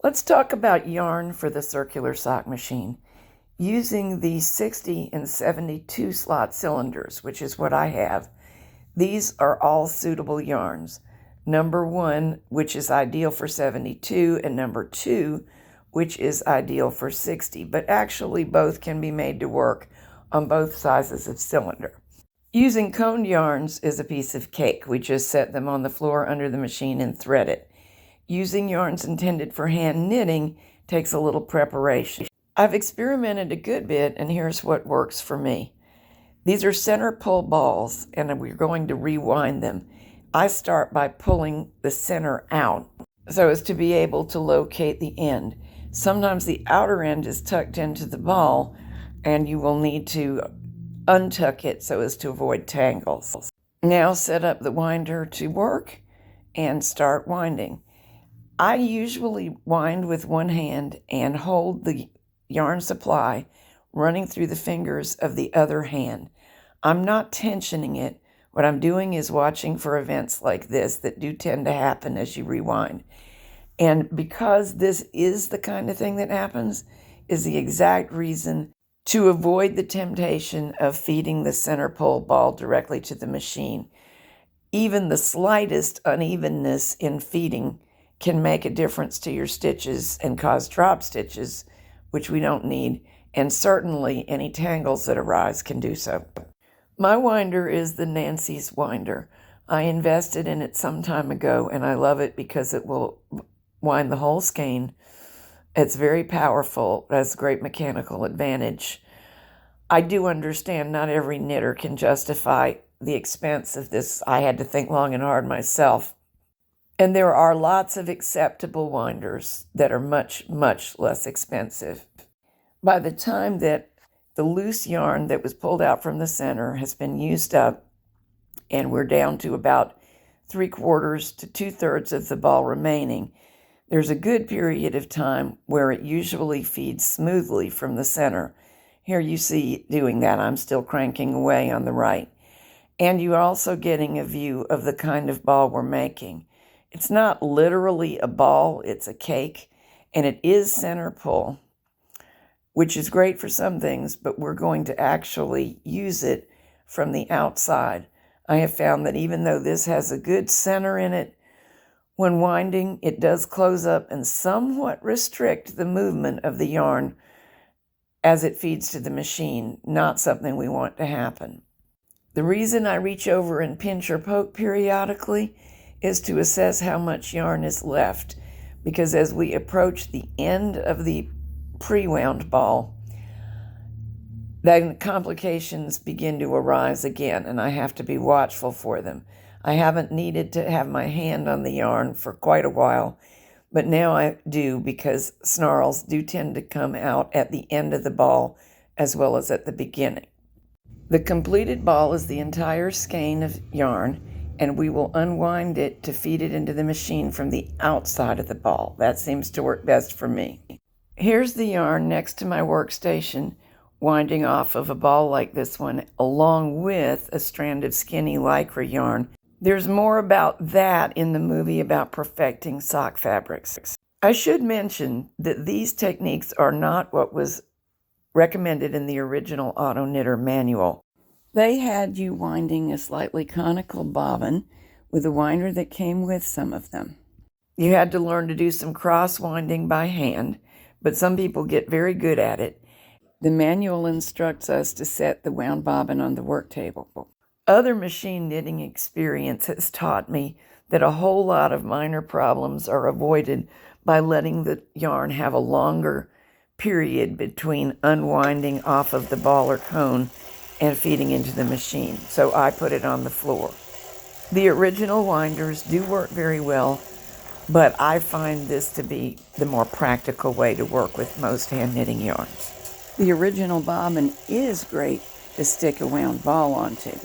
Let's talk about yarn for the circular sock machine. Using the 60 and 72 slot cylinders, which is what I have, these are all suitable yarns. Number 1, which is ideal for 72, and number 2, which is ideal for 60, but actually both can be made to work on both sizes of cylinder. Using coned yarns is a piece of cake. We just set them on the floor under the machine and thread it. Using yarns intended for hand knitting takes a little preparation. I've experimented a good bit, and here's what works for me. These are center pull balls, and we're going to rewind them. I start by pulling the center out so as to be able to locate the end. Sometimes the outer end is tucked into the ball, and you will need to untuck it so as to avoid tangles. Now set up the winder to work and start winding. I usually wind with one hand and hold the yarn supply running through the fingers of the other hand. I'm not tensioning it. What I'm doing is watching for events like this that do tend to happen as you rewind. And because this is the kind of thing that happens, is the exact reason to avoid the temptation of feeding the center pull ball directly to the machine. Even the slightest unevenness in feeding can make a difference to your stitches and cause drop stitches, which we don't need, and certainly any tangles that arise can do so. My winder is the Nancy's winder. I invested in it some time ago, and I love it because it will wind the whole skein. It's very powerful. It has great mechanical advantage. I do understand not every knitter can justify the expense of this. I had to think long and hard myself. And there are lots of acceptable winders that are much, much less expensive. By the time that the loose yarn that was pulled out from the center has been used up, and we're down to about 3/4 to 2/3 of the ball remaining, there's a good period of time where it usually feeds smoothly from the center. Here you see doing that. I'm still cranking away on the right. And you're also getting a view of the kind of ball we're making. It's not literally a ball, it's a cake, and it is center pull, which is great for some things, but we're going to actually use it from the outside. I have found that even though this has a good center in it, when winding, it does close up and somewhat restrict the movement of the yarn as it feeds to the machine, not something we want to happen. The reason I reach over and pinch or poke periodically is to assess how much yarn is left, because as we approach the end of the pre-wound ball, then complications begin to arise again, and I have to be watchful for them. I haven't needed to have my hand on the yarn for quite a while, but now I do, because snarls do tend to come out at the end of the ball as well as at the beginning. The completed ball is the entire skein of yarn, and we will unwind it to feed it into the machine from the outside of the ball. That seems to work best for me. Here's the yarn next to my workstation, winding off of a ball like this one, along with a strand of skinny lycra yarn. There's more about that in the movie about perfecting sock fabrics. I should mention that these techniques are not what was recommended in the original Auto Knitter manual. They had you winding a slightly conical bobbin with a winder that came with some of them. You had to learn to do some cross winding by hand, but some people get very good at it. The manual instructs us to set the wound bobbin on the work table. Other machine knitting experience has taught me that a whole lot of minor problems are avoided by letting the yarn have a longer period between unwinding off of the ball or cone and feeding into the machine. So I put it on the floor. The original winders do work very well, but I find this to be the more practical way to work with most hand knitting yarns. The original bobbin is great to stick a wound ball onto.